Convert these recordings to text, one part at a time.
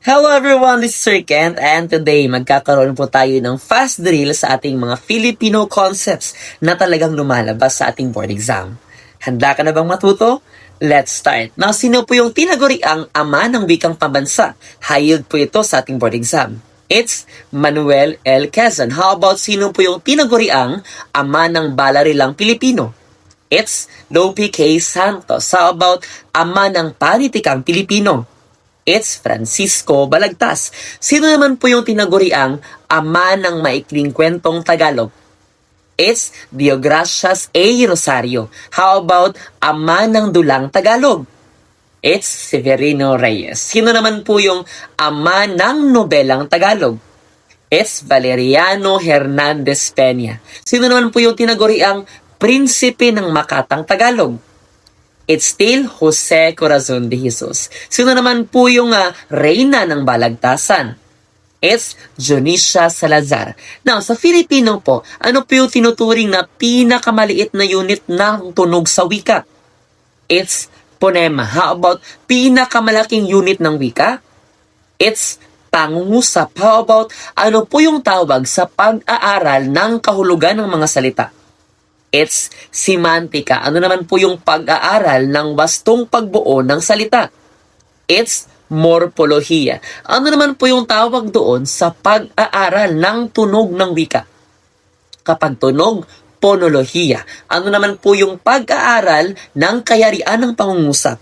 Hello everyone, this is Sir Kent and today magkakaroon po tayo ng fast drill sa ating mga Filipino concepts na talagang lumalabas sa ating board exam. Handa ka na bang matuto? Let's start. Now, sino po yung tinaguriang ama ng wikang pambansa? High yield po ito sa ating board exam. It's Manuel L. Quezon. How about sino po yung tinaguriang ama ng balarilang Pilipino? It's Lope K. Santos. How about ama ng panitikang Pilipino? It's Francisco Balagtas. Sino naman po yung tinaguriang ama ng maikling kwentong Tagalog? It's Deogracias A. Rosario. How about ama ng dulang Tagalog? It's Severino Reyes. Sino naman po yung ama ng nobelang Tagalog? It's Valeriano Hernandez Peña. Sino naman po yung tinaguriang prinsipe ng Makatang Tagalog? It's still Jose Corazon de Jesus. Sino naman po yung reyna ng Balagtasan? It's Dionisia Salazar. Now, sa Filipino po, ano po yung tinuturing na pinakamaliit na unit ng tunog sa wika? It's phonema. How about pinakamalaking unit ng wika? It's pangungusap. How about ano po yung tawag sa pag-aaral ng kahulugan ng mga salita? It's semantika. Ano naman po yung pag-aaral ng wastong pagbuo ng salita? It's morpolohiya. Ano naman po yung tawag doon sa pag-aaral ng tunog ng wika? Kapag tunog, ponolohiya. Ano naman po yung pag-aaral ng kayarian ng pangungusap?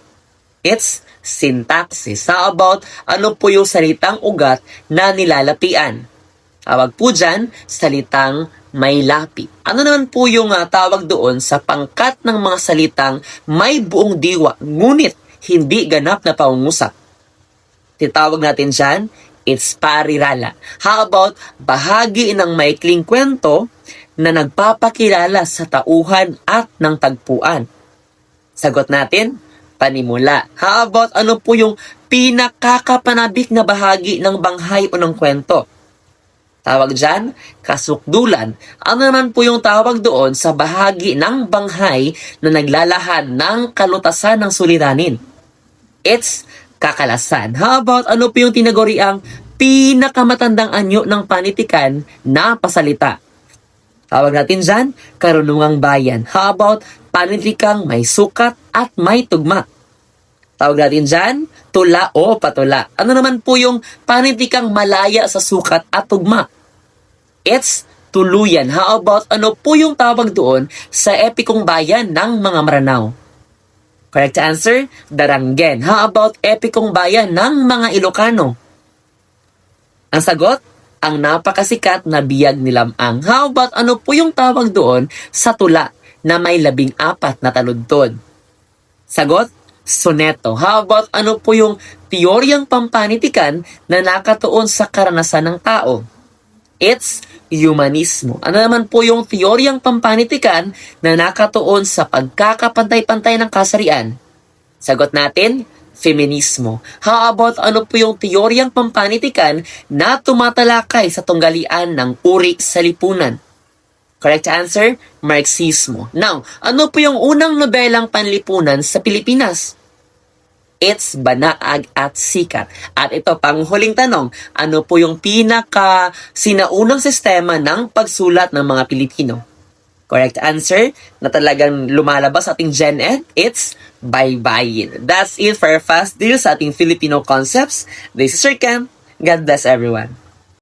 It's syntaxis. How about ano po yung salitang ugat na nilalapian? Tawag po dyan, salitang may lapi. Ano naman po yung tawag doon sa pangkat ng mga salitang may buong diwa, ngunit hindi ganap na pangungusap? Titawag natin dyan, it's parirala. How about bahagi ng maikling kwento na nagpapakilala sa tauhan at ng tagpuan? Sagot natin, panimula. How about ano po yung pinakakapanabik na bahagi ng banghay o ng kwento? Tawag dyan, kasukdulan. Ano naman po yung tawag doon sa bahagi ng banghay na naglalahad ng kalutasan ng suliranin? It's kakalasan. How about ano po yung tinaguriang pinakamatandang anyo ng panitikan na pasalita? Tawag natin dyan, karunungang bayan. How about panitikang may sukat at may tugma? Tawag natin dyan, tula o patula. Ano naman po yung panitikang malaya sa sukat at tugma? It's tuluyan. How about ano po yung tawag doon sa epikong bayan ng mga Maranao? Correct answer, Daranggen. How about epikong bayan ng mga Ilocano? Ang sagot, ang napakasikat na biyag ni Lamang. How about ano po yung tawag doon sa tula na may 14 na taludtod? Sagot, soneto. How about ano po yung teoryang pampanitikan na nakatuon sa karanasan ng tao? It's humanismo. Ano naman po yung teoryang pampanitikan na nakatuon sa pagkakapantay-pantay ng kasarian? Sagot natin, feminismo. How about ano po yung teoryang pampanitikan na tumatalakay sa tunggalian ng uri sa lipunan? Correct answer, Marxismo. Now, ano po yung unang nobelang panlipunan sa Pilipinas? It's Banaag at Sikat. At ito, panghuling tanong, ano po yung sinaunang sistema ng pagsulat ng mga Pilipino? Correct answer, na talagang lumalabas sa ating Gen Ed, it's baybayin. That's it for our fast deal sa ating Filipino concepts. This is Sir Ken. God bless everyone.